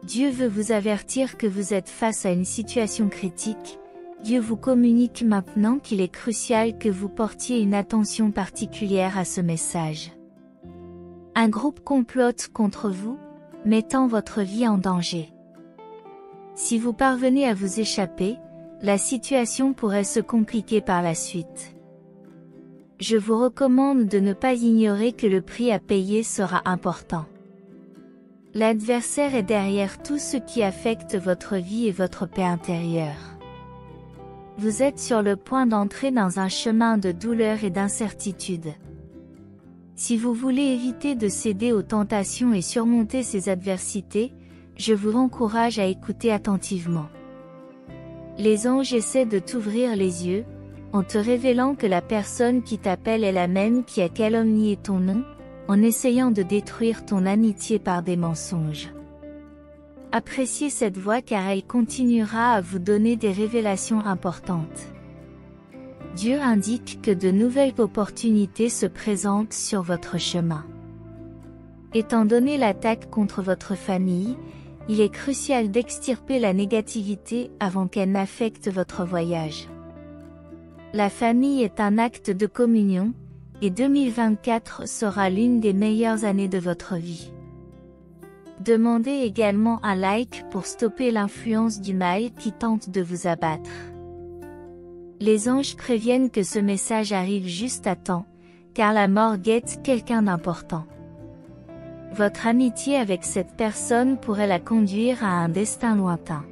Dieu veut vous avertir que vous êtes face à une situation critique. Dieu vous communique maintenant qu'il est crucial que vous portiez une attention particulière à ce message. Un groupe complote contre vous, mettant votre vie en danger. Si vous parvenez à vous échapper, la situation pourrait se compliquer par la suite. Je vous recommande de ne pas ignorer que le prix à payer sera important. L'adversaire est derrière tout ce qui affecte votre vie et votre paix intérieure. Vous êtes sur le point d'entrer dans un chemin de douleur et d'incertitude. Si vous voulez éviter de céder aux tentations et surmonter ces adversités, je vous encourage à écouter attentivement. Les anges essaient de t'ouvrir les yeux, en te révélant que la personne qui t'appelle est la même qui a calomnié ton nom, en essayant de détruire ton amitié par des mensonges. Appréciez cette voix car elle continuera à vous donner des révélations importantes. Dieu indique que de nouvelles opportunités se présentent sur votre chemin. Étant donné l'attaque contre votre famille, il est crucial d'extirper la négativité avant qu'elle n'affecte votre voyage. La famille est un acte de communion, et 2024 sera l'une des meilleures années de votre vie. Demandez également un like pour stopper l'influence du mal qui tente de vous abattre. Les anges préviennent que ce message arrive juste à temps, car la mort guette quelqu'un d'important. Votre amitié avec cette personne pourrait la conduire à un destin lointain.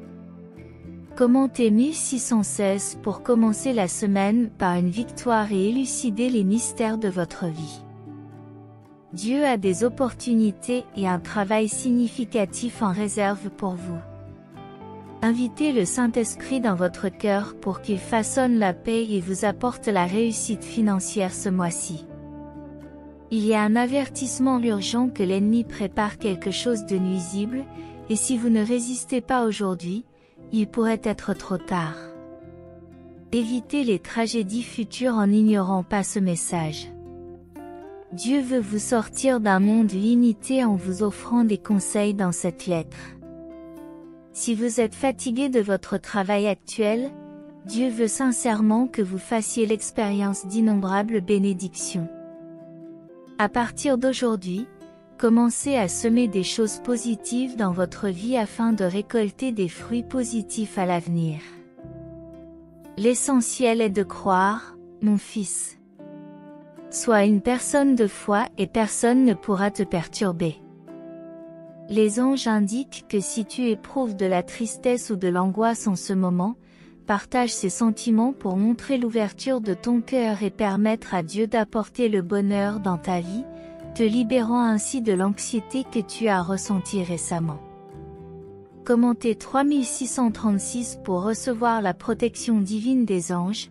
Commentez 1616 pour commencer la semaine par une victoire et élucider les mystères de votre vie. Dieu a des opportunités et un travail significatif en réserve pour vous. Invitez le Saint-Esprit dans votre cœur pour qu'il façonne la paix et vous apporte la réussite financière ce mois-ci. Il y a un avertissement urgent que l'ennemi prépare quelque chose de nuisible, et si vous ne résistez pas aujourd'hui, il pourrait être trop tard. Évitez les tragédies futures en n'ignorant pas ce message. Dieu veut vous sortir d'un monde limité en vous offrant des conseils dans cette lettre. Si vous êtes fatigué de votre travail actuel, Dieu veut sincèrement que vous fassiez l'expérience d'innombrables bénédictions. À partir d'aujourd'hui, commencez à semer des choses positives dans votre vie afin de récolter des fruits positifs à l'avenir. L'essentiel est de croire, mon fils. Sois une personne de foi et personne ne pourra te perturber. Les anges indiquent que si tu éprouves de la tristesse ou de l'angoisse en ce moment, partage ces sentiments pour montrer l'ouverture de ton cœur et permettre à Dieu d'apporter le bonheur dans ta vie, te libérant ainsi de l'anxiété que tu as ressentie récemment. Commentez 3636 pour recevoir la protection divine des anges,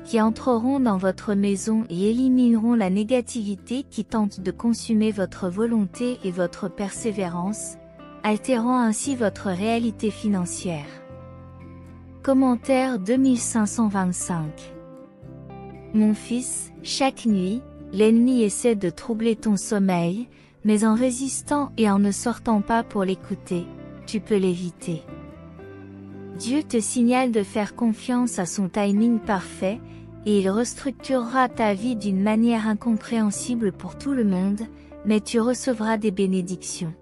qui entreront dans votre maison et élimineront la négativité qui tente de consumer votre volonté et votre persévérance, altérant ainsi votre réalité financière. Commentaire 2525. Mon fils, chaque nuit, l'ennemi essaie de troubler ton sommeil, mais en résistant et en ne sortant pas pour l'écouter, tu peux l'éviter. Dieu te signale de faire confiance à son timing parfait, et il restructurera ta vie d'une manière incompréhensible pour tout le monde, mais tu recevras des bénédictions.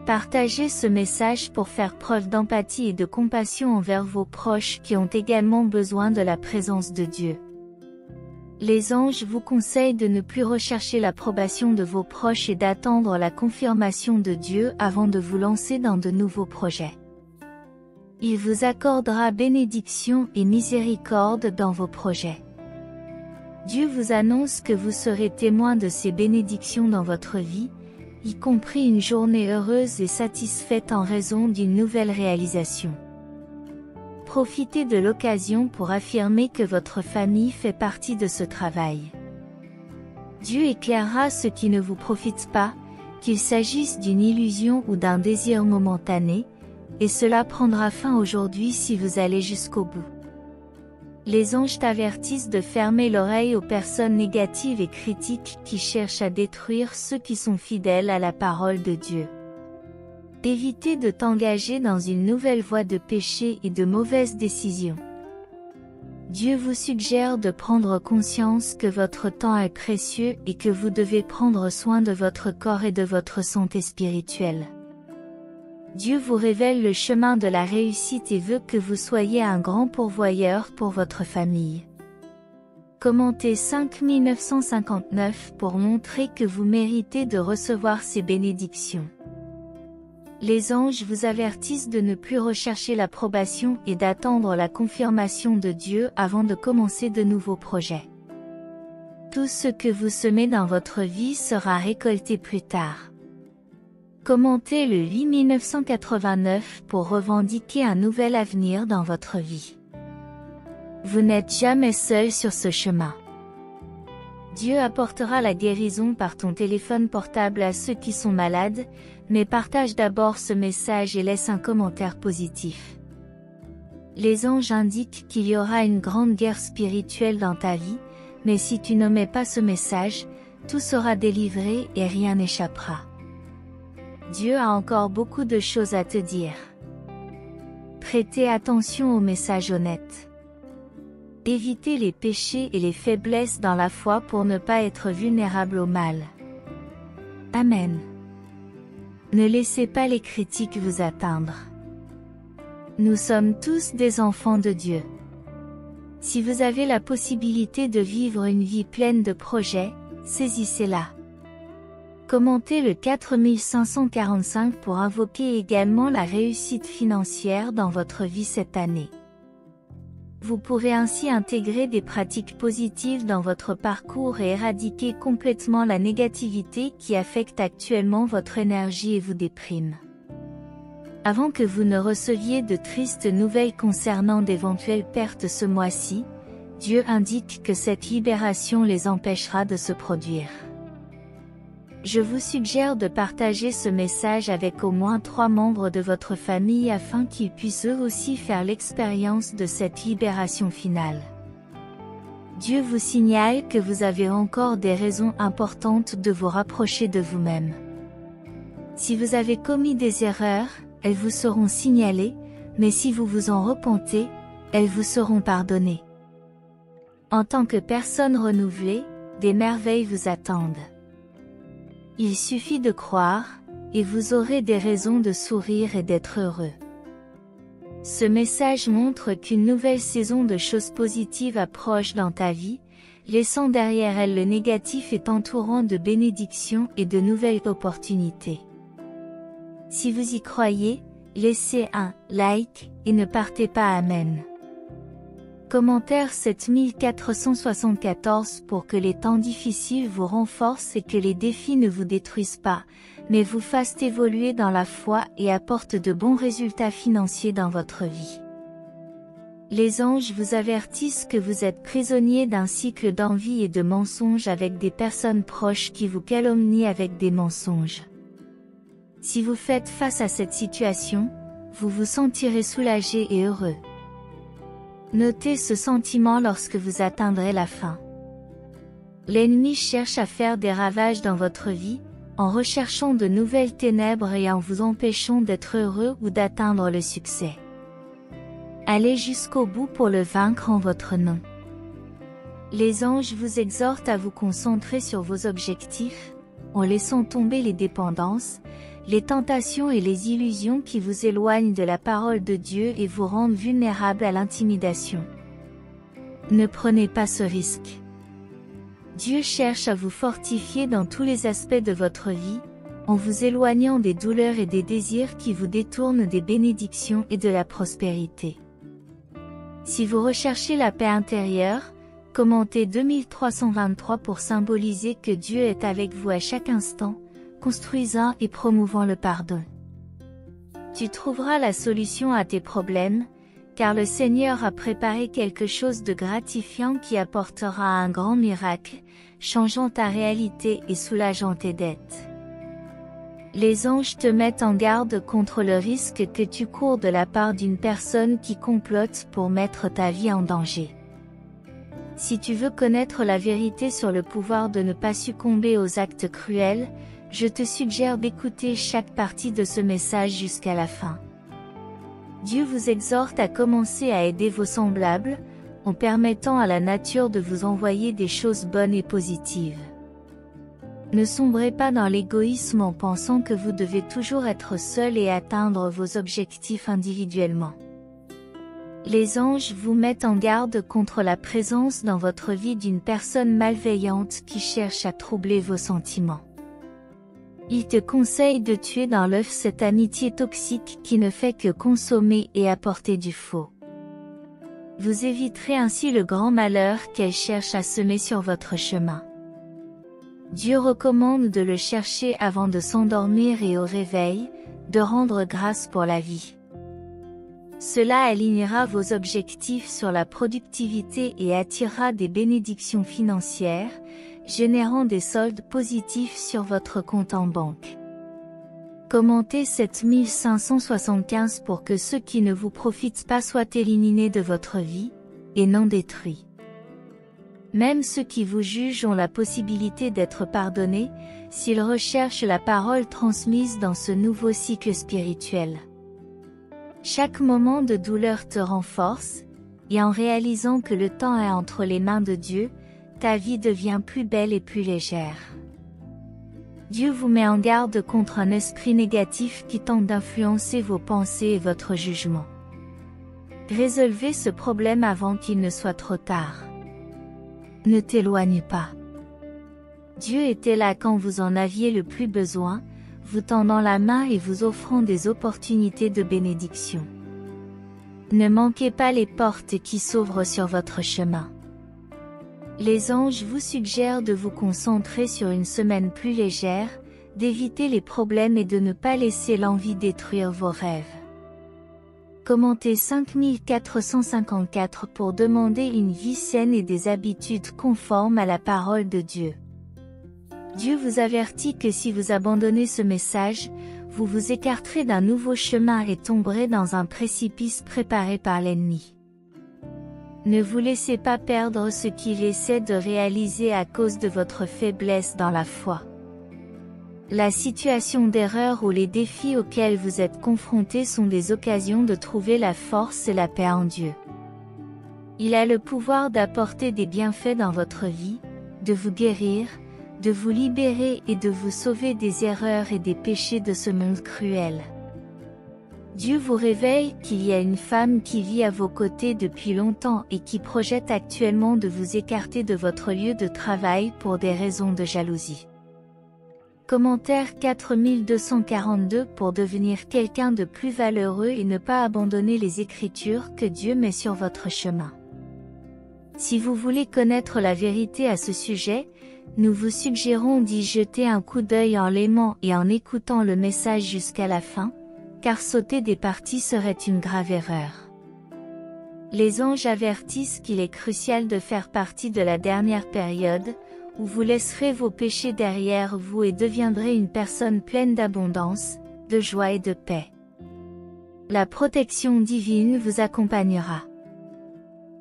Partagez ce message pour faire preuve d'empathie et de compassion envers vos proches qui ont également besoin de la présence de Dieu. Les anges vous conseillent de ne plus rechercher l'approbation de vos proches et d'attendre la confirmation de Dieu avant de vous lancer dans de nouveaux projets. Il vous accordera bénédiction et miséricorde dans vos projets. Dieu vous annonce que vous serez témoin de ces bénédictions dans votre vie, y compris une journée heureuse et satisfaite en raison d'une nouvelle réalisation. Profitez de l'occasion pour affirmer que votre famille fait partie de ce travail. Dieu éclairera ce qui ne vous profite pas, qu'il s'agisse d'une illusion ou d'un désir momentané, et cela prendra fin aujourd'hui si vous allez jusqu'au bout. Les anges t'avertissent de fermer l'oreille aux personnes négatives et critiques qui cherchent à détruire ceux qui sont fidèles à la parole de Dieu. Évitez de t'engager dans une nouvelle voie de péché et de mauvaises décisions. Dieu vous suggère de prendre conscience que votre temps est précieux et que vous devez prendre soin de votre corps et de votre santé spirituelle. Dieu vous révèle le chemin de la réussite et veut que vous soyez un grand pourvoyeur pour votre famille. Commentez 5959 pour montrer que vous méritez de recevoir ces bénédictions. Les anges vous avertissent de ne plus rechercher l'approbation et d'attendre la confirmation de Dieu avant de commencer de nouveaux projets. Tout ce que vous semez dans votre vie sera récolté plus tard. Commentez le 8989 pour revendiquer un nouvel avenir dans votre vie. Vous n'êtes jamais seul sur ce chemin. Dieu apportera la guérison par ton téléphone portable à ceux qui sont malades, mais partage d'abord ce message et laisse un commentaire positif. Les anges indiquent qu'il y aura une grande guerre spirituelle dans ta vie, mais si tu n'omets pas ce message, tout sera délivré et rien n'échappera. Dieu a encore beaucoup de choses à te dire. Prêtez attention aux messages honnêtes. Évitez les péchés et les faiblesses dans la foi pour ne pas être vulnérable au mal. Amen. Ne laissez pas les critiques vous atteindre. Nous sommes tous des enfants de Dieu. Si vous avez la possibilité de vivre une vie pleine de projets, saisissez-la. Commentez le 4545 pour invoquer également la réussite financière dans votre vie cette année. Vous pourrez ainsi intégrer des pratiques positives dans votre parcours et éradiquer complètement la négativité qui affecte actuellement votre énergie et vous déprime. Avant que vous ne receviez de tristes nouvelles concernant d'éventuelles pertes ce mois-ci, Dieu indique que cette libération les empêchera de se produire. Je vous suggère de partager ce message avec au moins 3 membres de votre famille afin qu'ils puissent eux aussi faire l'expérience de cette libération finale. Dieu vous signale que vous avez encore des raisons importantes de vous rapprocher de vous-même. Si vous avez commis des erreurs, elles vous seront signalées, mais si vous vous en repentez, elles vous seront pardonnées. En tant que personne renouvelée, des merveilles vous attendent. Il suffit de croire, et vous aurez des raisons de sourire et d'être heureux. Ce message montre qu'une nouvelle saison de choses positives approche dans ta vie, laissant derrière elle le négatif et t'entourant de bénédictions et de nouvelles opportunités. Si vous y croyez, laissez un like et ne partez pas Amen. Commentaire 7474 pour que les temps difficiles vous renforcent et que les défis ne vous détruisent pas, mais vous fassent évoluer dans la foi et apportent de bons résultats financiers dans votre vie. Les anges vous avertissent que vous êtes prisonnier d'un cycle d'envie et de mensonges avec des personnes proches qui vous calomnient avec des mensonges. Si vous faites face à cette situation, vous vous sentirez soulagé et heureux. Notez ce sentiment lorsque vous atteindrez la fin. L'ennemi cherche à faire des ravages dans votre vie, en recherchant de nouvelles ténèbres et en vous empêchant d'être heureux ou d'atteindre le succès. Allez jusqu'au bout pour le vaincre en votre nom. Les anges vous exhortent à vous concentrer sur vos objectifs, en laissant tomber les dépendances, les tentations et les illusions qui vous éloignent de la parole de Dieu et vous rendent vulnérables à l'intimidation. Ne prenez pas ce risque. Dieu cherche à vous fortifier dans tous les aspects de votre vie, en vous éloignant des douleurs et des désirs qui vous détournent des bénédictions et de la prospérité. Si vous recherchez la paix intérieure, commentez 2323 pour symboliser que Dieu est avec vous à chaque instant, construisant et promouvant le pardon. Tu trouveras la solution à tes problèmes, car le Seigneur a préparé quelque chose de gratifiant qui apportera un grand miracle, changeant ta réalité et soulageant tes dettes. Les anges te mettent en garde contre le risque que tu cours de la part d'une personne qui complote pour mettre ta vie en danger. Si tu veux connaître la vérité sur le pouvoir de ne pas succomber aux actes cruels, Je te suggère d'écouter chaque partie de ce message jusqu'à la fin. Dieu vous exhorte à commencer à aider vos semblables, en permettant à la nature de vous envoyer des choses bonnes et positives. Ne sombrez pas dans l'égoïsme en pensant que vous devez toujours être seul et atteindre vos objectifs individuellement. Les anges vous mettent en garde contre la présence dans votre vie d'une personne malveillante qui cherche à troubler vos sentiments. Ils te conseillent de tuer dans l'œuf cette amitié toxique qui ne fait que consommer et apporter du faux. Vous éviterez ainsi le grand malheur qu'elle cherche à semer sur votre chemin. Dieu recommande de le chercher avant de s'endormir et au réveil, de rendre grâce pour la vie. Cela alignera vos objectifs sur la productivité et attirera des bénédictions financières, générant des soldes positifs sur votre compte en banque. Commentez 7575 pour que ceux qui ne vous profitent pas soient éliminés de votre vie, et non détruits. Même ceux qui vous jugent ont la possibilité d'être pardonnés, s'ils recherchent la parole transmise dans ce nouveau cycle spirituel. Chaque moment de douleur te renforce, et en réalisant que le temps est entre les mains de Dieu, ta vie devient plus belle et plus légère. Dieu vous met en garde contre un esprit négatif qui tente d'influencer vos pensées et votre jugement. Résolvez ce problème avant qu'il ne soit trop tard. Ne t'éloigne pas. Dieu était là quand vous en aviez le plus besoin, vous tendant la main et vous offrant des opportunités de bénédiction. Ne manquez pas les portes qui s'ouvrent sur votre chemin. Les anges vous suggèrent de vous concentrer sur une semaine plus légère, d'éviter les problèmes et de ne pas laisser l'envie détruire vos rêves. Commentez 5454 pour demander une vie saine et des habitudes conformes à la parole de Dieu. Dieu vous avertit que si vous abandonnez ce message, vous vous écarterez d'un nouveau chemin et tomberez dans un précipice préparé par l'ennemi. Ne vous laissez pas perdre ce qu'il essaie de réaliser à cause de votre faiblesse dans la foi. La situation d'erreur ou les défis auxquels vous êtes confrontés sont des occasions de trouver la force et la paix en Dieu. Il a le pouvoir d'apporter des bienfaits dans votre vie, de vous guérir, de vous libérer et de vous sauver des erreurs et des péchés de ce monde cruel. Dieu vous révèle qu'il y a une femme qui vit à vos côtés depuis longtemps et qui projette actuellement de vous écarter de votre lieu de travail pour des raisons de jalousie. Commentaire 4242 pour devenir quelqu'un de plus valeureux et ne pas abandonner les écritures que Dieu met sur votre chemin. Si vous voulez connaître la vérité à ce sujet, nous vous suggérons d'y jeter un coup d'œil en l'aimant et en écoutant le message jusqu'à la fin, car sauter des parties serait une grave erreur. Les anges avertissent qu'il est crucial de faire partie de la dernière période, où vous laisserez vos péchés derrière vous et deviendrez une personne pleine d'abondance, de joie et de paix. La protection divine vous accompagnera.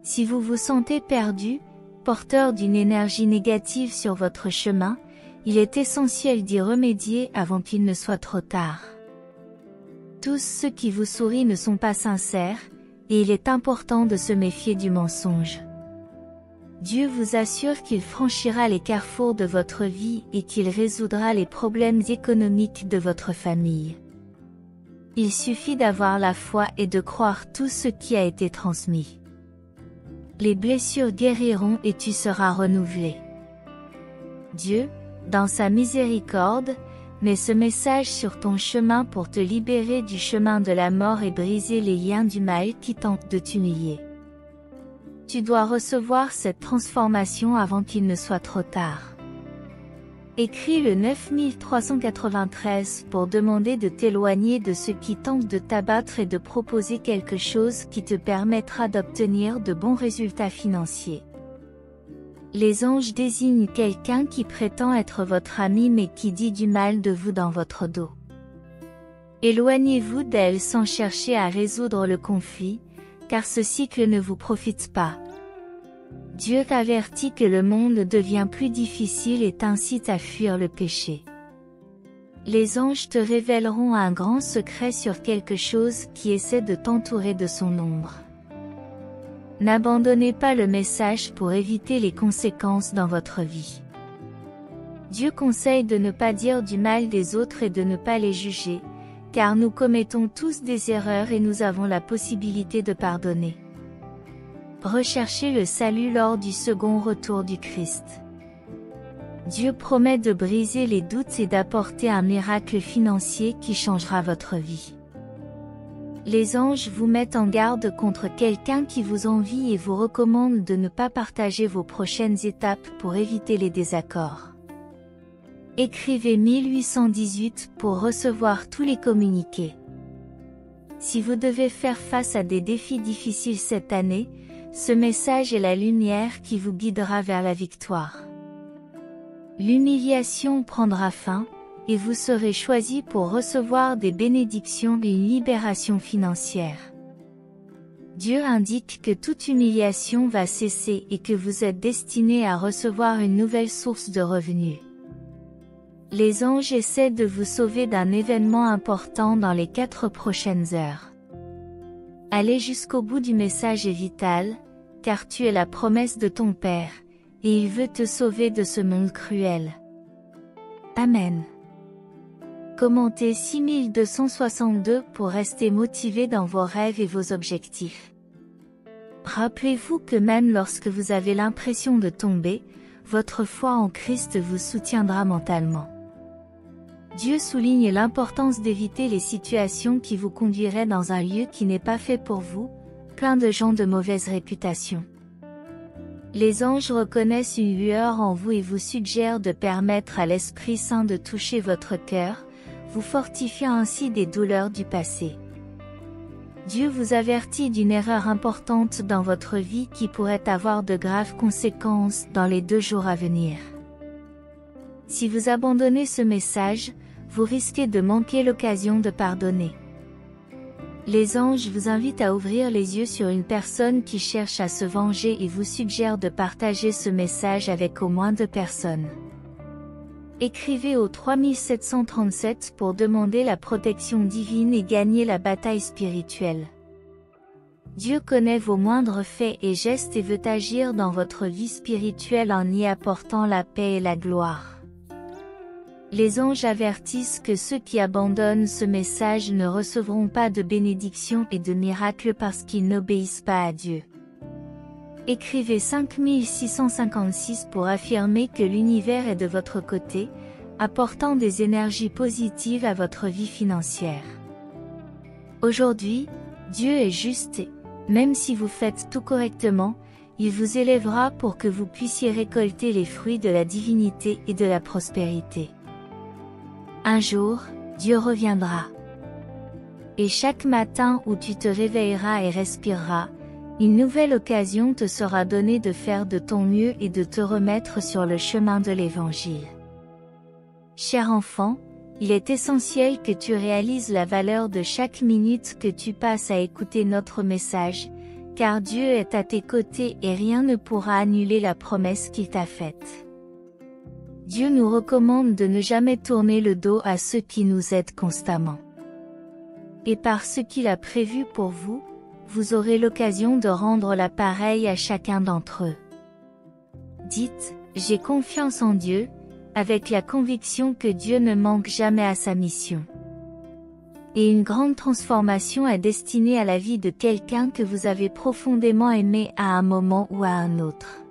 Si vous vous sentez perdu, porteur d'une énergie négative sur votre chemin, il est essentiel d'y remédier avant qu'il ne soit trop tard. Tous ceux qui vous sourient ne sont pas sincères, et il est important de se méfier du mensonge. Dieu vous assure qu'il franchira les carrefours de votre vie et qu'il résoudra les problèmes économiques de votre famille. Il suffit d'avoir la foi et de croire tout ce qui a été transmis. Les blessures guériront et tu seras renouvelé. Dieu, dans sa miséricorde, met ce message sur ton chemin pour te libérer du chemin de la mort et briser les liens du mal qui tentent de t'humilier. Tu dois recevoir cette transformation avant qu'il ne soit trop tard. Écris le 9393 pour demander de t'éloigner de ceux qui tentent de t'abattre et de proposer quelque chose qui te permettra d'obtenir de bons résultats financiers. Les anges désignent quelqu'un qui prétend être votre ami mais qui dit du mal de vous dans votre dos. Éloignez-vous d'elle sans chercher à résoudre le conflit, car ce cycle ne vous profite pas. Dieu t'avertit que le monde devient plus difficile et t'incite à fuir le péché. Les anges te révéleront un grand secret sur quelque chose qui essaie de t'entourer de son ombre. N'abandonnez pas le message pour éviter les conséquences dans votre vie. Dieu conseille de ne pas dire du mal des autres et de ne pas les juger, car nous commettons tous des erreurs et nous avons la possibilité de pardonner. Recherchez le salut lors du second retour du Christ. Dieu promet de briser les doutes et d'apporter un miracle financier qui changera votre vie. Les anges vous mettent en garde contre quelqu'un qui vous envie et vous recommande de ne pas partager vos prochaines étapes pour éviter les désaccords. Écrivez 1818 pour recevoir tous les communiqués. Si vous devez faire face à des défis difficiles cette année, ce message est la lumière qui vous guidera vers la victoire. L'humiliation prendra fin, et vous serez choisi pour recevoir des bénédictions et une libération financière. Dieu indique que toute humiliation va cesser et que vous êtes destiné à recevoir une nouvelle source de revenus. Les anges essaient de vous sauver d'un événement important dans les 4 prochaines heures. Aller jusqu'au bout du message est vital, car tu es la promesse de ton Père, et il veut te sauver de ce monde cruel. Amen. Commentez 6262 pour rester motivé dans vos rêves et vos objectifs. Rappelez-vous que même lorsque vous avez l'impression de tomber, votre foi en Christ vous soutiendra mentalement. Dieu souligne l'importance d'éviter les situations qui vous conduiraient dans un lieu qui n'est pas fait pour vous, plein de gens de mauvaise réputation. Les anges reconnaissent une lueur en vous et vous suggèrent de permettre à l'Esprit Saint de toucher votre cœur, vous fortifiant ainsi des douleurs du passé. Dieu vous avertit d'une erreur importante dans votre vie qui pourrait avoir de graves conséquences dans les 2 jours à venir. Si vous abandonnez ce message, vous risquez de manquer l'occasion de pardonner. Les anges vous invitent à ouvrir les yeux sur une personne qui cherche à se venger et vous suggèrent de partager ce message avec au moins 2 personnes. Écrivez au 3737 pour demander la protection divine et gagner la bataille spirituelle. Dieu connaît vos moindres faits et gestes et veut agir dans votre vie spirituelle en y apportant la paix et la gloire. Les anges avertissent que ceux qui abandonnent ce message ne recevront pas de bénédiction et de miracles parce qu'ils n'obéissent pas à Dieu. Écrivez 5656 pour affirmer que l'univers est de votre côté, apportant des énergies positives à votre vie financière. Aujourd'hui, Dieu est juste et, même si vous faites tout correctement, il vous élèvera pour que vous puissiez récolter les fruits de la divinité et de la prospérité. Un jour, Dieu reviendra. Et chaque matin où tu te réveilleras et respireras, une nouvelle occasion te sera donnée de faire de ton mieux et de te remettre sur le chemin de l'Évangile. Cher enfant, il est essentiel que tu réalises la valeur de chaque minute que tu passes à écouter notre message, car Dieu est à tes côtés et rien ne pourra annuler la promesse qu'il t'a faite. Dieu nous recommande de ne jamais tourner le dos à ceux qui nous aident constamment. Et par ce qu'il a prévu pour vous, vous aurez l'occasion de rendre la pareille à chacun d'entre eux. Dites, j'ai confiance en Dieu, avec la conviction que Dieu ne manque jamais à sa mission. Et une grande transformation est destinée à la vie de quelqu'un que vous avez profondément aimé à un moment ou à un autre.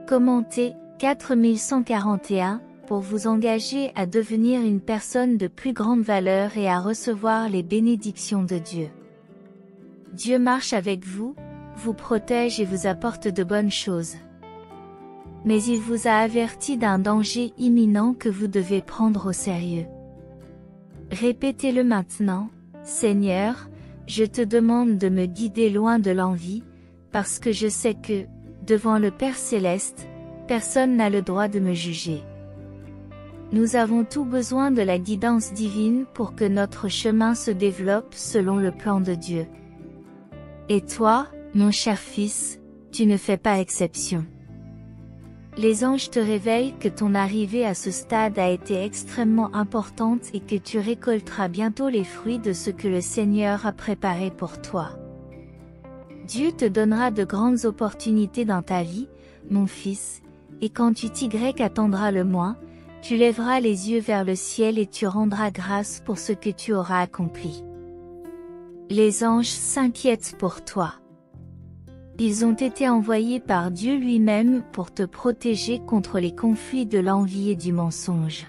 Commentez 4141 pour vous engager à devenir une personne de plus grande valeur et à recevoir les bénédictions de Dieu. Dieu marche avec vous, vous protège et vous apporte de bonnes choses. Mais il vous a averti d'un danger imminent que vous devez prendre au sérieux. Répétez-le maintenant, Seigneur, je te demande de me guider loin de l'envie, parce que je sais que, devant le Père Céleste, personne n'a le droit de me juger. Nous avons tout besoin de la guidance divine pour que notre chemin se développe selon le plan de Dieu. Et toi, mon cher fils, tu ne fais pas exception. Les anges te révèlent que ton arrivée à ce stade a été extrêmement importante et que tu récolteras bientôt les fruits de ce que le Seigneur a préparé pour toi. Dieu te donnera de grandes opportunités dans ta vie, mon fils, et quand tu t'y attendras le moins, tu lèveras les yeux vers le ciel et tu rendras grâce pour ce que tu auras accompli. Les anges s'inquiètent pour toi. Ils ont été envoyés par Dieu lui-même pour te protéger contre les conflits de l'envie et du mensonge.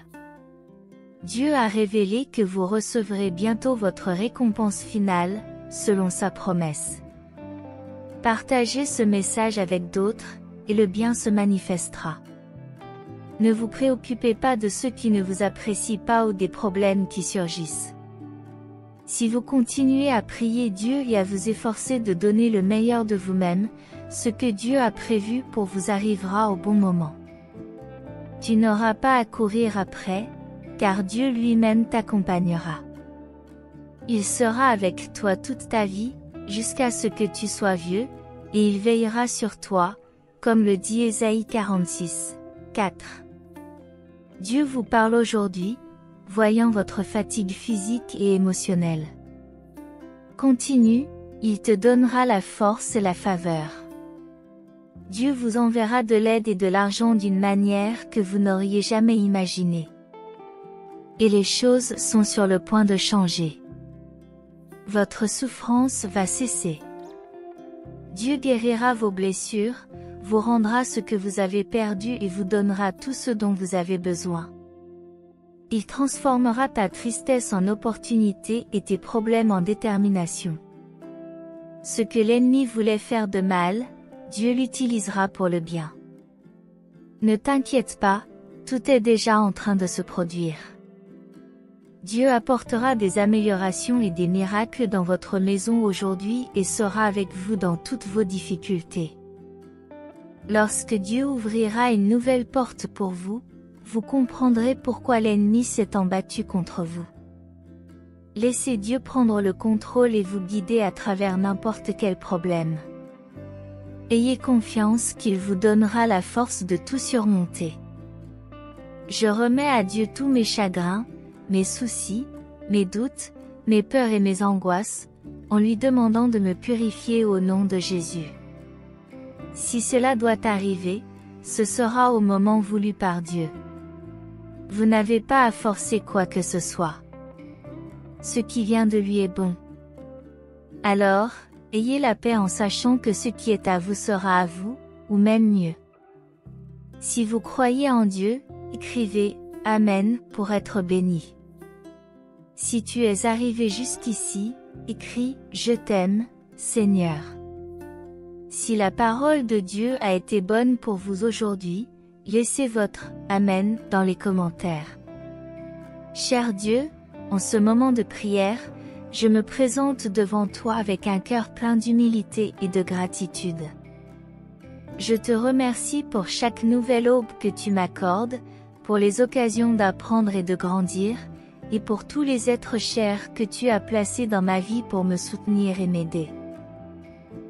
Dieu a révélé que vous recevrez bientôt votre récompense finale, selon sa promesse. Partagez ce message avec d'autres, et le bien se manifestera. Ne vous préoccupez pas de ceux qui ne vous apprécient pas ou des problèmes qui surgissent. Si vous continuez à prier Dieu et à vous efforcer de donner le meilleur de vous-même, ce que Dieu a prévu pour vous arrivera au bon moment. Tu n'auras pas à courir après, car Dieu lui-même t'accompagnera. Il sera avec toi toute ta vie, jusqu'à ce que tu sois vieux, et il veillera sur toi, comme le dit Ésaïe 46, 4. Dieu vous parle aujourd'hui, voyant votre fatigue physique et émotionnelle. Continue, il te donnera la force et la faveur. Dieu vous enverra de l'aide et de l'argent d'une manière que vous n'auriez jamais imaginée. Et les choses sont sur le point de changer. Votre souffrance va cesser. Dieu guérira vos blessures, vous rendra ce que vous avez perdu et vous donnera tout ce dont vous avez besoin. Il transformera ta tristesse en opportunité et tes problèmes en détermination. Ce que l'ennemi voulait faire de mal, Dieu l'utilisera pour le bien. Ne t'inquiète pas, tout est déjà en train de se produire. Dieu apportera des améliorations et des miracles dans votre maison aujourd'hui et sera avec vous dans toutes vos difficultés. Lorsque Dieu ouvrira une nouvelle porte pour vous, vous comprendrez pourquoi l'ennemi s'est embattu contre vous. Laissez Dieu prendre le contrôle et vous guider à travers n'importe quel problème. Ayez confiance qu'il vous donnera la force de tout surmonter. Je remets à Dieu tous mes chagrins, mes soucis, mes doutes, mes peurs et mes angoisses, en lui demandant de me purifier au nom de Jésus. Si cela doit arriver, ce sera au moment voulu par Dieu. Vous n'avez pas à forcer quoi que ce soit. Ce qui vient de lui est bon. Alors, ayez la paix en sachant que ce qui est à vous sera à vous, ou même mieux. Si vous croyez en Dieu, écrivez « Amen » pour être béni. Si tu es arrivé jusqu'ici, écris « Je t'aime, Seigneur ». Si la parole de Dieu a été bonne pour vous aujourd'hui, laissez votre « Amen » dans les commentaires. Cher Dieu, en ce moment de prière, je me présente devant toi avec un cœur plein d'humilité et de gratitude. Je te remercie pour chaque nouvelle aube que tu m'accordes, pour les occasions d'apprendre et de grandir, et pour tous les êtres chers que tu as placés dans ma vie pour me soutenir et m'aider.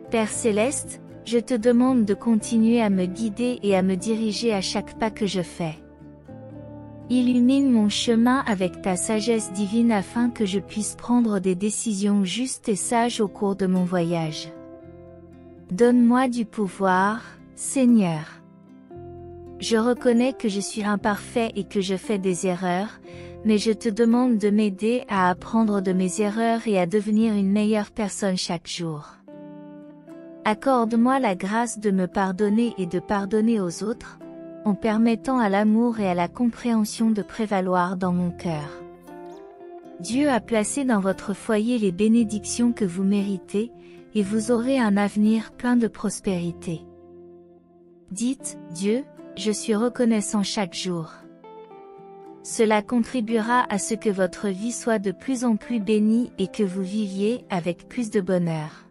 Père Céleste, je te demande de continuer à me guider et à me diriger à chaque pas que je fais. Illumine mon chemin avec ta sagesse divine afin que je puisse prendre des décisions justes et sages au cours de mon voyage. Donne-moi du pouvoir, Seigneur. Je reconnais que je suis imparfait et que je fais des erreurs, mais je te demande de m'aider à apprendre de mes erreurs et à devenir une meilleure personne chaque jour. Accorde-moi la grâce de me pardonner et de pardonner aux autres, en permettant à l'amour et à la compréhension de prévaloir dans mon cœur. Dieu a placé dans votre foyer les bénédictions que vous méritez, et vous aurez un avenir plein de prospérité. Dites, Dieu, je suis reconnaissant chaque jour. Cela contribuera à ce que votre vie soit de plus en plus bénie et que vous viviez avec plus de bonheur.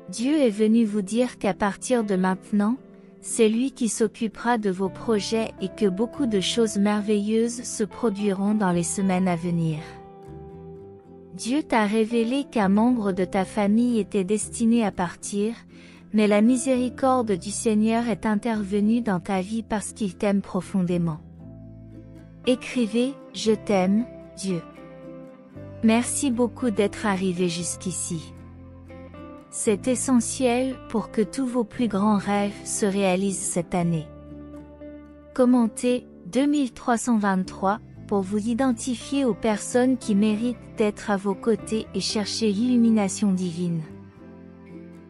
Dieu est venu vous dire qu'à partir de maintenant, c'est lui qui s'occupera de vos projets et que beaucoup de choses merveilleuses se produiront dans les semaines à venir. Dieu t'a révélé qu'un membre de ta famille était destiné à partir, mais la miséricorde du Seigneur est intervenue dans ta vie parce qu'il t'aime profondément. Écrivez « Je t'aime, Dieu ». Merci beaucoup d'être arrivé jusqu'ici. C'est essentiel pour que tous vos plus grands rêves se réalisent cette année. Commentez 2323 pour vous identifier aux personnes qui méritent d'être à vos côtés et chercher l'illumination divine.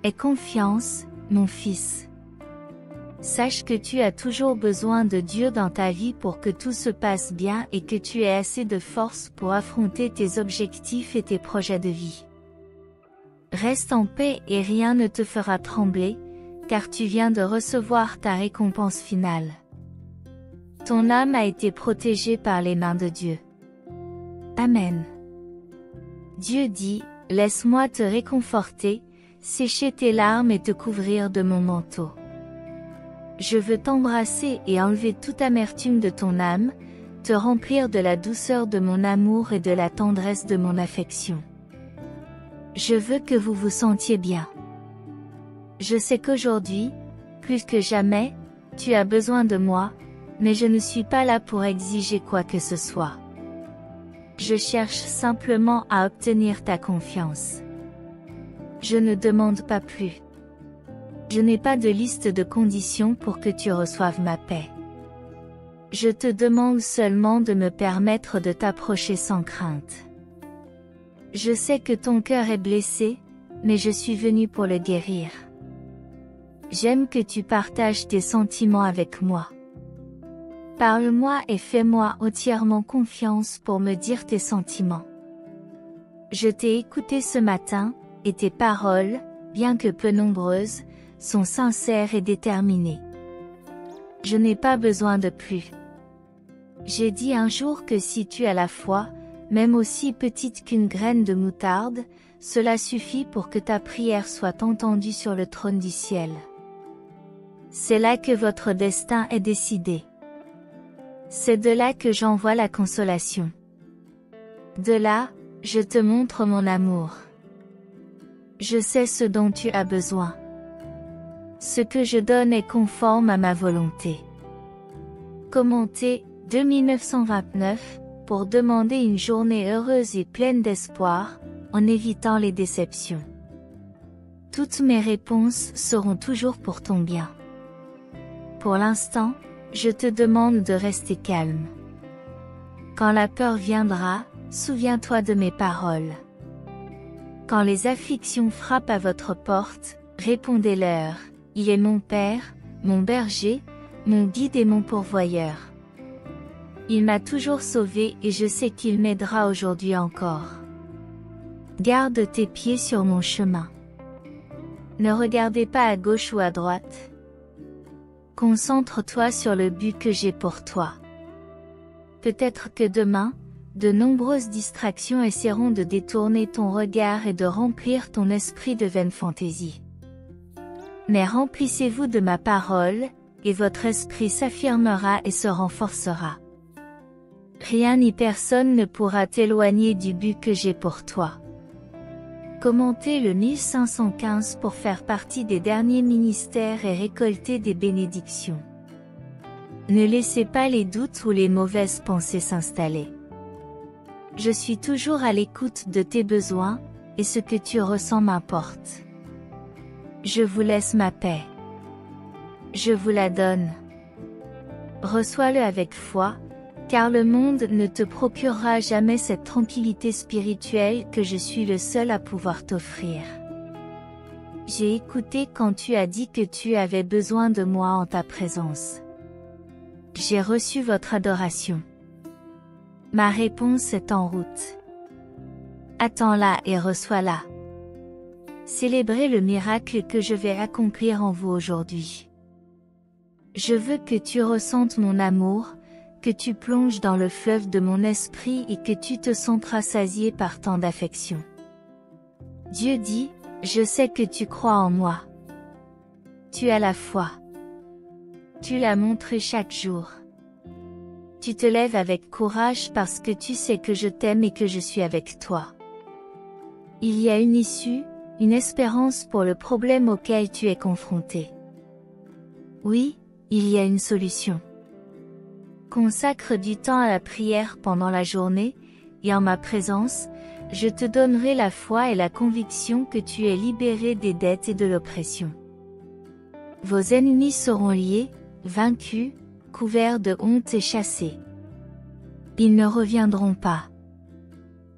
Aie confiance, mon fils. Sache que tu as toujours besoin de Dieu dans ta vie pour que tout se passe bien et que tu aies assez de force pour affronter tes objectifs et tes projets de vie. Reste en paix et rien ne te fera trembler, car tu viens de recevoir ta récompense finale. Ton âme a été protégée par les mains de Dieu. Amen. Dieu dit, laisse-moi te réconforter, sécher tes larmes et te couvrir de mon manteau. Je veux t'embrasser et enlever toute amertume de ton âme, te remplir de la douceur de mon amour et de la tendresse de mon affection. Je veux que vous vous sentiez bien. Je sais qu'aujourd'hui, plus que jamais, tu as besoin de moi, mais je ne suis pas là pour exiger quoi que ce soit. Je cherche simplement à obtenir ta confiance. Je ne demande pas plus. Je n'ai pas de liste de conditions pour que tu reçoives ma paix. Je te demande seulement de me permettre de t'approcher sans crainte. Je sais que ton cœur est blessé, mais je suis venu pour le guérir. J'aime que tu partages tes sentiments avec moi. Parle-moi et fais-moi entièrement confiance pour me dire tes sentiments. Je t'ai écouté ce matin, et tes paroles, bien que peu nombreuses, sont sincères et déterminées. Je n'ai pas besoin de plus. J'ai dit un jour que si tu as la foi, même aussi petite qu'une graine de moutarde, cela suffit pour que ta prière soit entendue sur le trône du ciel. C'est là que votre destin est décidé. C'est de là que j'envoie la consolation. De là, je te montre mon amour. Je sais ce dont tu as besoin. Ce que je donne est conforme à ma volonté. Commentez 2929 pour demander une journée heureuse et pleine d'espoir, en évitant les déceptions. Toutes mes réponses seront toujours pour ton bien. Pour l'instant, je te demande de rester calme. Quand la peur viendra, souviens-toi de mes paroles. Quand les afflictions frappent à votre porte, répondez-leur. Il est mon Père, mon berger, mon guide et mon pourvoyeur. Il m'a toujours sauvé et je sais qu'il m'aidera aujourd'hui encore. Garde tes pieds sur mon chemin. Ne regardez pas à gauche ou à droite. Concentre-toi sur le but que j'ai pour toi. Peut-être que demain, de nombreuses distractions essaieront de détourner ton regard et de remplir ton esprit de vaines fantaisies. Mais remplissez-vous de ma parole, et votre esprit s'affirmera et se renforcera. Rien ni personne ne pourra t'éloigner du but que j'ai pour toi. Commentez le 1515 pour faire partie des derniers ministères et récolter des bénédictions. Ne laissez pas les doutes ou les mauvaises pensées s'installer. Je suis toujours à l'écoute de tes besoins, et ce que tu ressens m'importe. Je vous laisse ma paix. Je vous la donne. Reçois-le avec foi, car le monde ne te procurera jamais cette tranquillité spirituelle que je suis le seul à pouvoir t'offrir. J'ai écouté quand tu as dit que tu avais besoin de moi en ta présence. J'ai reçu votre adoration. Ma réponse est en route. Attends-la et reçois-la. Célébrez le miracle que je vais accomplir en vous aujourd'hui. Je veux que tu ressentes mon amour, que tu plonges dans le fleuve de mon esprit et que tu te sens rassasié par tant d'affection. Dieu dit, je sais que tu crois en moi. Tu as la foi. Tu l'as montré chaque jour. Tu te lèves avec courage parce que tu sais que je t'aime et que je suis avec toi. Il y a une issue, une espérance pour le problème auquel tu es confronté. Oui, il y a une solution. Consacre du temps à la prière pendant la journée, et en ma présence, je te donnerai la foi et la conviction que tu es libéré des dettes et de l'oppression. Vos ennemis seront liés, vaincus, couverts de honte et chassés. Ils ne reviendront pas.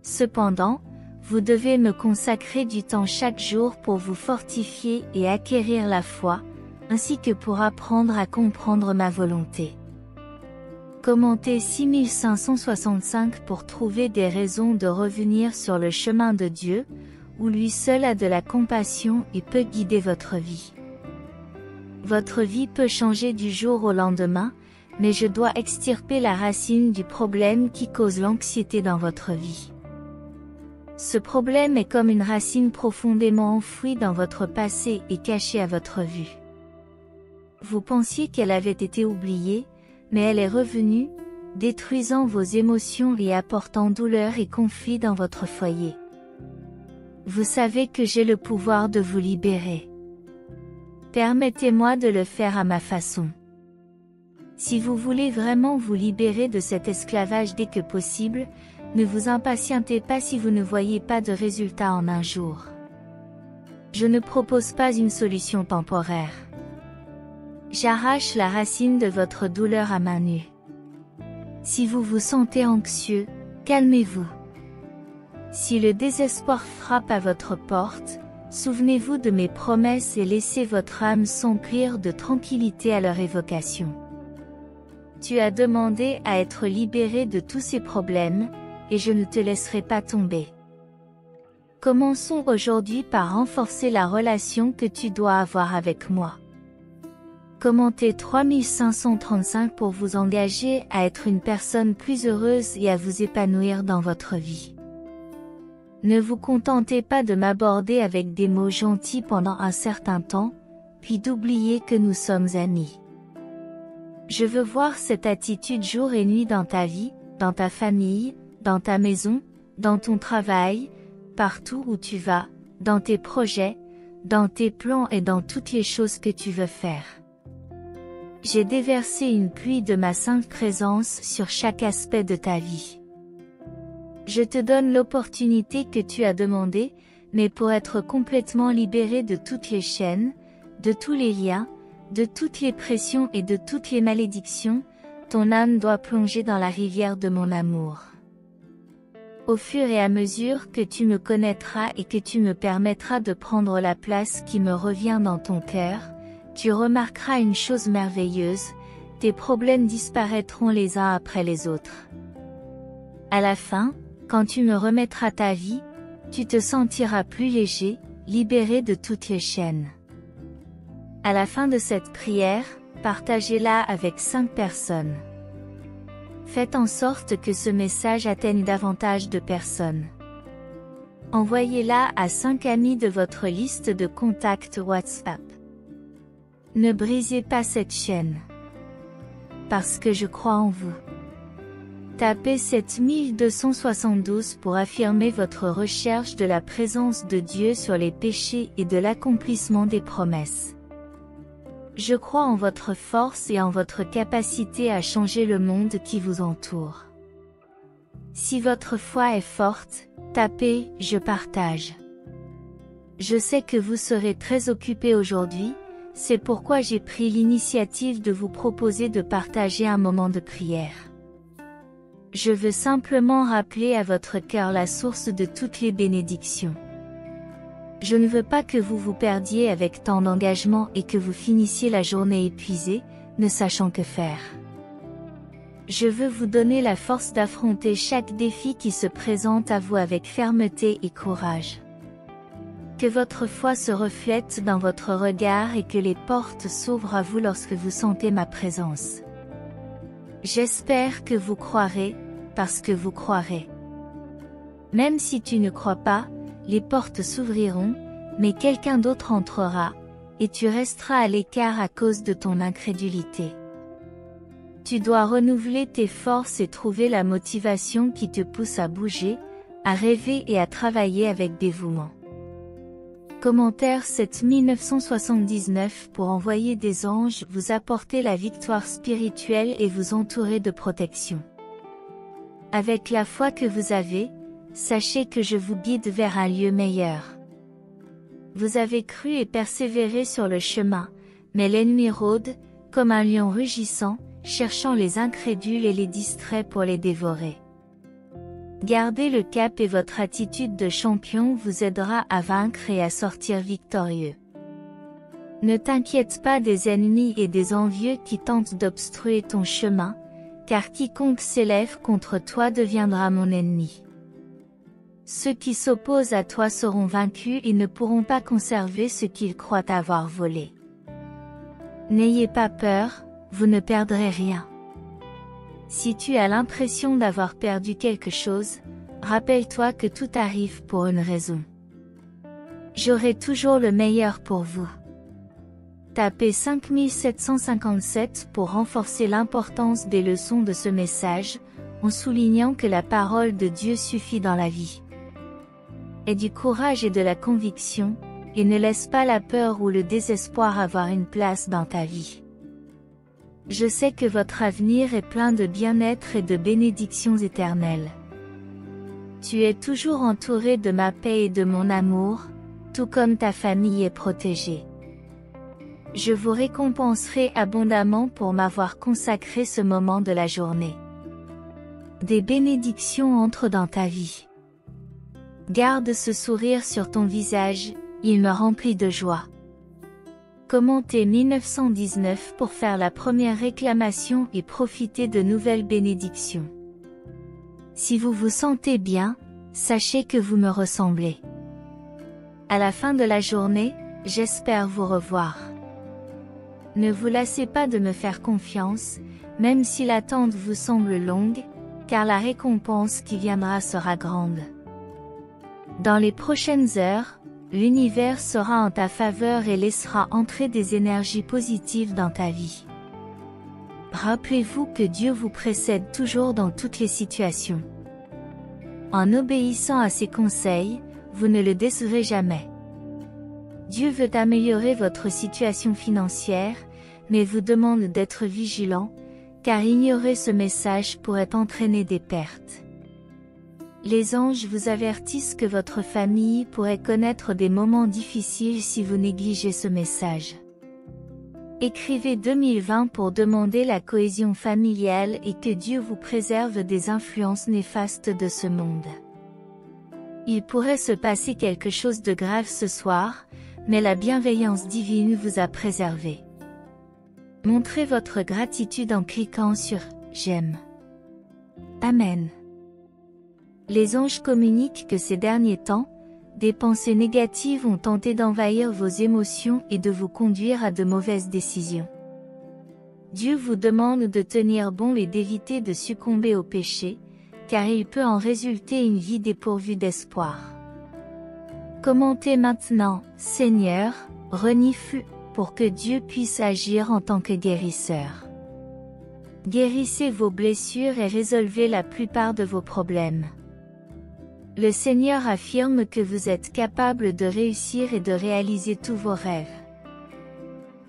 Cependant, vous devez me consacrer du temps chaque jour pour vous fortifier et acquérir la foi, ainsi que pour apprendre à comprendre ma volonté. Commentez 6565 pour trouver des raisons de revenir sur le chemin de Dieu, où lui seul a de la compassion et peut guider votre vie. Votre vie peut changer du jour au lendemain, mais je dois extirper la racine du problème qui cause l'anxiété dans votre vie. Ce problème est comme une racine profondément enfouie dans votre passé et cachée à votre vue. Vous pensiez qu'elle avait été oubliée, mais elle est revenue, détruisant vos émotions et apportant douleur et conflit dans votre foyer. Vous savez que j'ai le pouvoir de vous libérer. Permettez-moi de le faire à ma façon. Si vous voulez vraiment vous libérer de cet esclavage dès que possible, ne vous impatientez pas si vous ne voyez pas de résultat en un jour. Je ne propose pas une solution temporaire. J'arrache la racine de votre douleur à main nue. Si vous vous sentez anxieux, calmez-vous. Si le désespoir frappe à votre porte, souvenez-vous de mes promesses et laissez votre âme s'emplir de tranquillité à leur évocation. Tu as demandé à être libéré de tous ces problèmes, et je ne te laisserai pas tomber. Commençons aujourd'hui par renforcer la relation que tu dois avoir avec moi. Commentez 3535 pour vous engager à être une personne plus heureuse et à vous épanouir dans votre vie. Ne vous contentez pas de m'aborder avec des mots gentils pendant un certain temps, puis d'oublier que nous sommes amis. Je veux voir cette attitude jour et nuit dans ta vie, dans ta famille, dans ta maison, dans ton travail, partout où tu vas, dans tes projets, dans tes plans et dans toutes les choses que tu veux faire. J'ai déversé une pluie de ma sainte présence sur chaque aspect de ta vie. Je te donne l'opportunité que tu as demandée, mais pour être complètement libéré de toutes les chaînes, de tous les liens, de toutes les pressions et de toutes les malédictions, ton âme doit plonger dans la rivière de mon amour. Au fur et à mesure que tu me connaîtras et que tu me permettras de prendre la place qui me revient dans ton cœur, tu remarqueras une chose merveilleuse, tes problèmes disparaîtront les uns après les autres. À la fin, quand tu me remettras ta vie, tu te sentiras plus léger, libéré de toutes les chaînes. À la fin de cette prière, partagez-la avec 5 personnes. Faites en sorte que ce message atteigne davantage de personnes. Envoyez-la à 5 amis de votre liste de contacts WhatsApp. Ne brisez pas cette chaîne. Parce que je crois en vous. Tapez 7272 pour affirmer votre recherche de la présence de Dieu sur les péchés et de l'accomplissement des promesses. Je crois en votre force et en votre capacité à changer le monde qui vous entoure. Si votre foi est forte, tapez « Je partage ». Je sais que vous serez très occupé aujourd'hui, c'est pourquoi j'ai pris l'initiative de vous proposer de partager un moment de prière. Je veux simplement rappeler à votre cœur la source de toutes les bénédictions. Je ne veux pas que vous vous perdiez avec tant d'engagement et que vous finissiez la journée épuisé, ne sachant que faire. Je veux vous donner la force d'affronter chaque défi qui se présente à vous avec fermeté et courage. Que votre foi se reflète dans votre regard et que les portes s'ouvrent à vous lorsque vous sentez ma présence. J'espère que vous croirez, parce que vous croirez. Même si tu ne crois pas, les portes s'ouvriront, mais quelqu'un d'autre entrera, et tu resteras à l'écart à cause de ton incrédulité. Tu dois renouveler tes forces et trouver la motivation qui te pousse à bouger, à rêver et à travailler avec dévouement. Commentaire 7979 pour envoyer des anges vous apporter la victoire spirituelle et vous entourer de protection. Avec la foi que vous avez, sachez que je vous guide vers un lieu meilleur. Vous avez cru et persévéré sur le chemin, mais l'ennemi rôde, comme un lion rugissant, cherchant les incrédules et les distraits pour les dévorer. Gardez le cap et votre attitude de champion vous aidera à vaincre et à sortir victorieux. Ne t'inquiète pas des ennemis et des envieux qui tentent d'obstruer ton chemin, car quiconque s'élève contre toi deviendra mon ennemi. Ceux qui s'opposent à toi seront vaincus et ne pourront pas conserver ce qu'ils croient avoir volé. N'ayez pas peur, vous ne perdrez rien. Si tu as l'impression d'avoir perdu quelque chose, rappelle-toi que tout arrive pour une raison. J'aurai toujours le meilleur pour vous. Tapez 5757 pour renforcer l'importance des leçons de ce message, en soulignant que la parole de Dieu suffit dans la vie. Aie du courage et de la conviction, et ne laisse pas la peur ou le désespoir avoir une place dans ta vie. Je sais que votre avenir est plein de bien-être et de bénédictions éternelles. Tu es toujours entouré de ma paix et de mon amour, tout comme ta famille est protégée. Je vous récompenserai abondamment pour m'avoir consacré ce moment de la journée. Des bénédictions entrent dans ta vie. Garde ce sourire sur ton visage, il me remplit de joie. Commentez 1919 pour faire la première réclamation et profiter de nouvelles bénédictions. Si vous vous sentez bien, sachez que vous me ressemblez. À la fin de la journée, j'espère vous revoir. Ne vous lassez pas de me faire confiance, même si l'attente vous semble longue, car la récompense qui viendra sera grande. Dans les prochaines heures, l'univers sera en ta faveur et laissera entrer des énergies positives dans ta vie. Rappelez-vous que Dieu vous précède toujours dans toutes les situations. En obéissant à ses conseils, vous ne le décevrez jamais. Dieu veut améliorer votre situation financière, mais vous demande d'être vigilant, car ignorer ce message pourrait entraîner des pertes. Les anges vous avertissent que votre famille pourrait connaître des moments difficiles si vous négligez ce message. Écrivez 2020 pour demander la cohésion familiale et que Dieu vous préserve des influences néfastes de ce monde. Il pourrait se passer quelque chose de grave ce soir, mais la bienveillance divine vous a préservé. Montrez votre gratitude en cliquant sur « J'aime ». Amen. Les anges communiquent que ces derniers temps, des pensées négatives ont tenté d'envahir vos émotions et de vous conduire à de mauvaises décisions. Dieu vous demande de tenir bon et d'éviter de succomber au péché, car il peut en résulter une vie dépourvue d'espoir. Commentez maintenant, Seigneur, renifle, pour que Dieu puisse agir en tant que guérisseur. Guérissez vos blessures et résolvez la plupart de vos problèmes. Le Seigneur affirme que vous êtes capable de réussir et de réaliser tous vos rêves.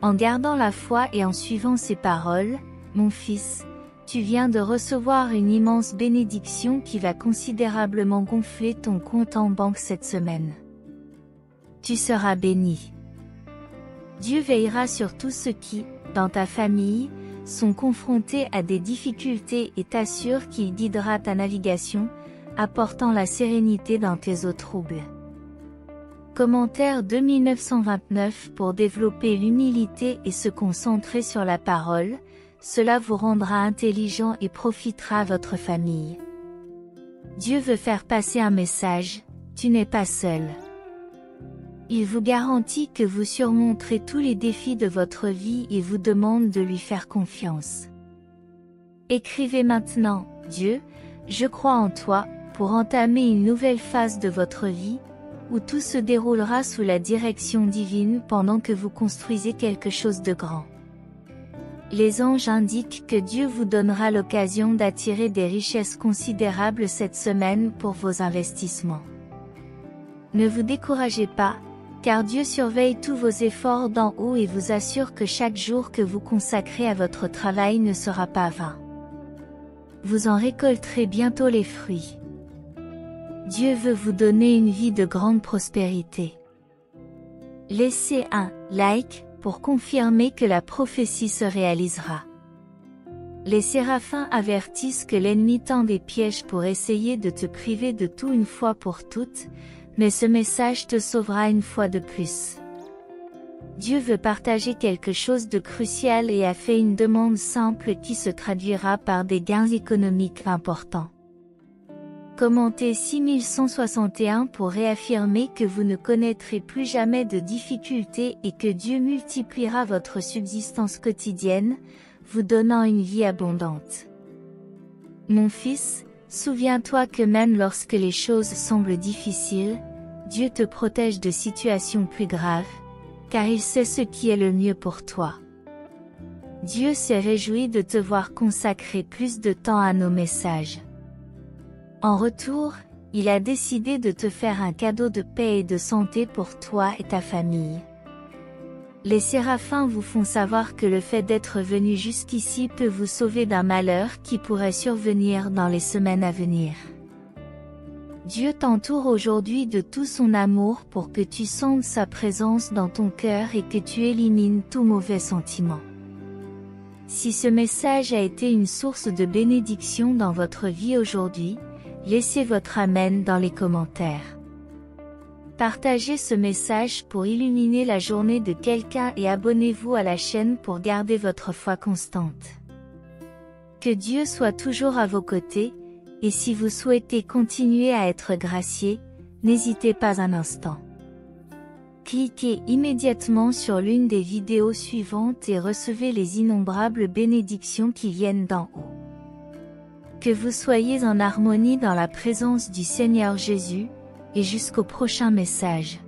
En gardant la foi et en suivant ses paroles, mon fils, tu viens de recevoir une immense bénédiction qui va considérablement gonfler ton compte en banque cette semaine. Tu seras béni. Dieu veillera sur tous ceux qui, dans ta famille, sont confrontés à des difficultés et t'assure qu'il guidera ta navigation, apportant la sérénité dans tes eaux troubles. Commentaire 2929 pour développer l'humilité et se concentrer sur la parole, cela vous rendra intelligent et profitera à votre famille. Dieu veut faire passer un message, tu n'es pas seul. Il vous garantit que vous surmonterez tous les défis de votre vie et vous demande de lui faire confiance. Écrivez maintenant, Dieu, je crois en toi, pour entamer une nouvelle phase de votre vie, où tout se déroulera sous la direction divine pendant que vous construisez quelque chose de grand. Les anges indiquent que Dieu vous donnera l'occasion d'attirer des richesses considérables cette semaine pour vos investissements. Ne vous découragez pas, Car Dieu surveille tous vos efforts d'en haut et vous assure que chaque jour que vous consacrez à votre travail ne sera pas vain. Vous en récolterez bientôt les fruits. Dieu veut vous donner une vie de grande prospérité. Laissez un like pour confirmer que la prophétie se réalisera. Les séraphins avertissent que l'ennemi tend des pièges pour essayer de te priver de tout une fois pour toutes, mais ce message te sauvera une fois de plus. Dieu veut partager quelque chose de crucial et a fait une demande simple qui se traduira par des gains économiques importants. Commentez 6161 pour réaffirmer que vous ne connaîtrez plus jamais de difficultés et que Dieu multipliera votre subsistance quotidienne, vous donnant une vie abondante. Mon fils, souviens-toi que même lorsque les choses semblent difficiles, Dieu te protège de situations plus graves, car il sait ce qui est le mieux pour toi. Dieu s'est réjoui de te voir consacrer plus de temps à nos messages. En retour, il a décidé de te faire un cadeau de paix et de santé pour toi et ta famille. Les séraphins vous font savoir que le fait d'être venu jusqu'ici peut vous sauver d'un malheur qui pourrait survenir dans les semaines à venir. Dieu t'entoure aujourd'hui de tout son amour pour que tu sentes sa présence dans ton cœur et que tu élimines tout mauvais sentiment. Si ce message a été une source de bénédiction dans votre vie aujourd'hui, laissez votre Amen dans les commentaires. Partagez ce message pour illuminer la journée de quelqu'un et abonnez-vous à la chaîne pour garder votre foi constante. Que Dieu soit toujours à vos côtés, et si vous souhaitez continuer à être gracié, n'hésitez pas un instant. Cliquez immédiatement sur l'une des vidéos suivantes et recevez les innombrables bénédictions qui viennent d'en haut. Que vous soyez en harmonie dans la présence du Seigneur Jésus, et jusqu'au prochain message.